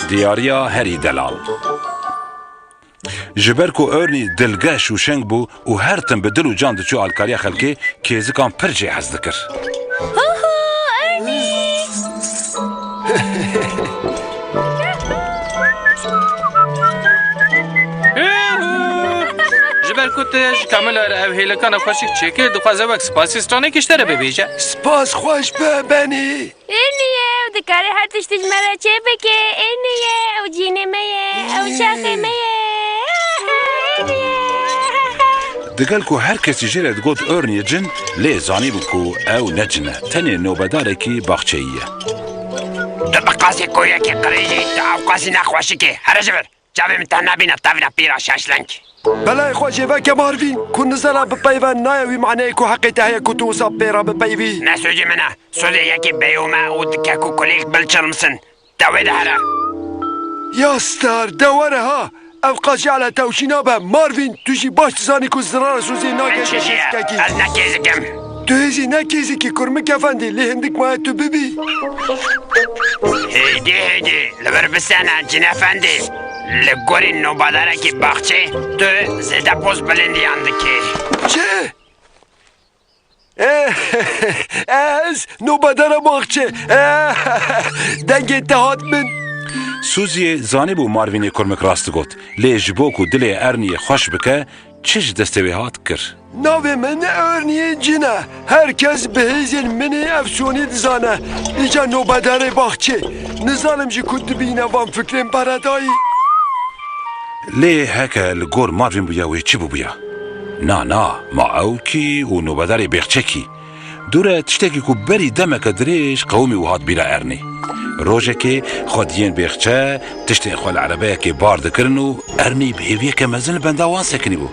دیاریا هری دلال جبر کو ارنی دلگش و شنگ بو و هر تن به دل و جان دچو آلکاریا خلکی کیزکان پرجه حز دکر جبر کتش کامل او هیلکان خوشی چکه دخوازه وقت سپاسیستانه کشتره ببیجه سپاس خوش به بنی اینیه و دکاره هر تشتیج مرا چه بکه اینیه و جینه میه و شاخه میه دگل کو هر کسی جرد گود ارنی جن لی زانی بو کو او نجنه تنی نوبداره کی باخچهیه دبقاسي كوياكي قريجي تعوقاسي نخواشكي هرجبر جابي من تنابينا طابنا بيرا شاشلنك بلای خوش وک ماروین کن نزلا بپیوان نایوی معنی کو حقیقت هیا کتو صاب پیرا بپیوی نسوجي منا سودي ياكي بيوما ودكاكو كوليك بلشلمسن داوي دهرا یا ستار دوره ها افقاسی على توشینا به ماروین توشی باش تزانی کو زرار سوزی ناگه ششکی از نكيزكم تو هزی نکیزی که کرمک افندی لی هندک ماه تو ببی هيدي لبر بسانا جنافندي لقوري نوباداركي باخچه تو زيدا بوز بلندي عندكي چه؟ از نوبادار باخچه دنگ اتحاد من سوزی زانی بو ماروینی کرمک راست گوت لی جبو کو دلی ارنی خوش بکه چش دستوی هات کر ناوی من ارنی جنه herkes به هزین منی افسونی دزانه ایجا نوبادار باخچه نزانم جی کد بینه وان فکرم برادایی لی هکه لگور ماروین بویا وی چی بویا نا ما او کی و نوبداری بیخچه کی دوره تشتکی کو بری دمک دریش قومی و هات بیلا ارنی روژه که خودین بیخچه تشتی خوال عربه که بار دکرن و ارنی بهیویه که مزن بندوان سکنی بو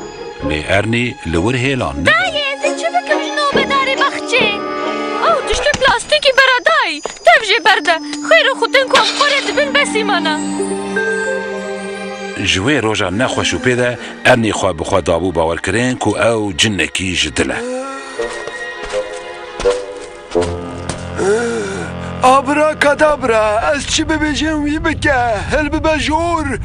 لی ارنی لور هیلان دایه چه بکم نوبدار باخچه او تشت پلاستیکی برادای تفجه برده خیر خودن کو خورد بن بسیمانا جوی روژا نخوشو پیده ارنی خواه بخواه دابو باور کرن کو او جنکی جدله آبرا کدابرا از چی ببیجم وی بکه هل ببجور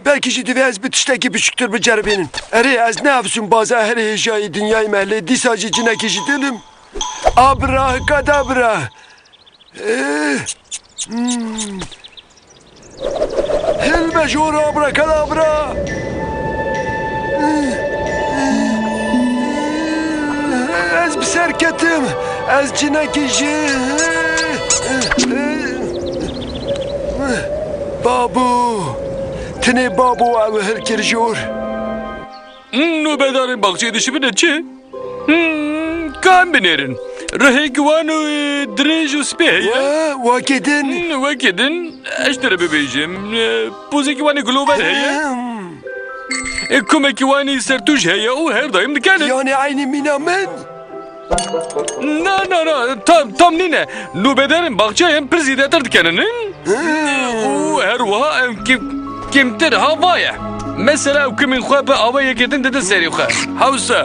belki ciddi az bir tişteki büçüktür bu cerbenin. Eri az ne yapsın bazı her hecayı dünyayı mehle disacı cine kişidelim. Abra kadabra. Helme jor abra kadabra. Az bir serketim. Az cine kişi. Babu. Tine babu av her kirjor. نوبدار باخچه دشی بده چه؟ کام بنیرن رهی گوانو دریج و سپیه Vakidin. وکیدن اشتره ببیجم پوزه گوانی گلوبل هیا کمه گوانی سرتوش هیا او هر دایم دکنه Yani aynı minamen. نه tam nine نوبدارن باخچه هم پرزیداتر دکنن او هر وها kimtir havaya mesela o kimin خواه به آوه یکیدن دده سری خواه حوصه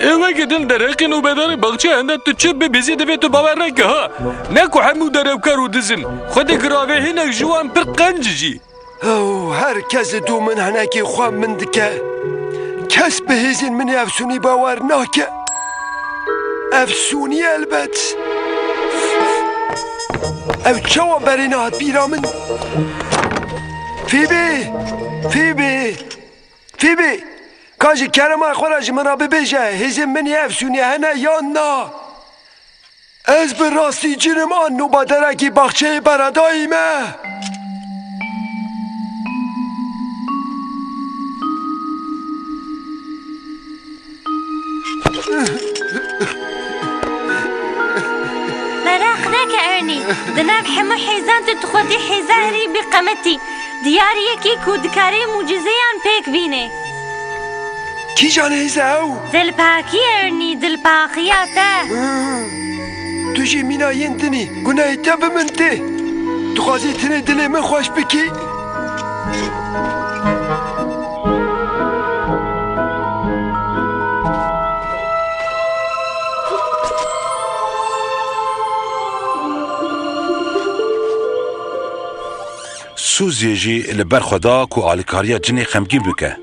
ایوه کدن درقی نوبدار باغچه هنده تو چه به بیزی دوی تو باور نکه ها نکو همو دربکار و دزن خود گراوه هنک جوان پر قنججی Herkes du min henekî xwe min dike. Kes bi hêzên min efsûnî bawer nake. Efsûnî elbet. Ev çawa berê nehat bîra min? Fîbê! Ka ji kerema xwe re ji min re bibêje hêzên min efsûnî hene yan na? Ez bi rastî cinim an nûbaderekî baxçeyê beredayî me. مراقناك ارني دناب حمو حيزان تدخوتي حيزاري بقمتي دياري يكي كودكاري معجزيان بيك بيني کی جانه او؟ دل باقی ارنی دل باقیاته تو جی مینا ینتنی گناه تب من ته تو خوازی تنه دل من خوش بکی سوزی جی لبر خدا کو آلیکاریا جنی خمگین بکه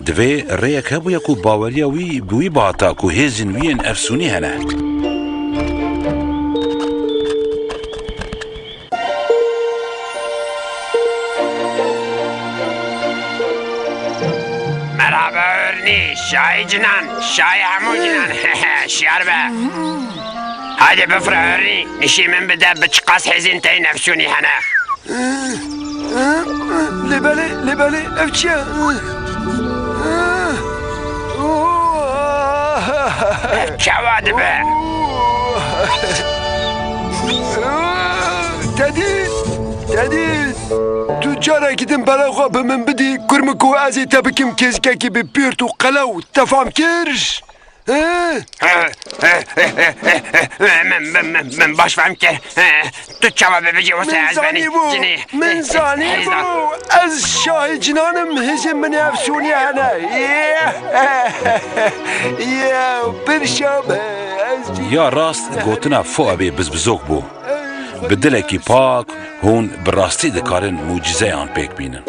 دوی ریک هبویا کو باوریا وی بوی باتا کو هزین وین افسونی هنه مرحبا ارنی شای جنان شای همو جنان شیار به هادي بفراري نشي من بدا بتشقاس حزينتين افشوني هنا لبالي افشيا شواد به تدید تو جارا گیدم برای خواب من بدی کرمکو ازی تبکم کزکاکی به پیرت و قلو تفهم کرش من باش فهم که تو چوا ببجی واسه از بنی جنی من زانی بو از شاه جنانم هزم من افسونی هنه برشابه یا راست گوتنا فو ابی بزبزوک بو بدلکی پاک هون براستی دکارن موجزه آن پیک بینن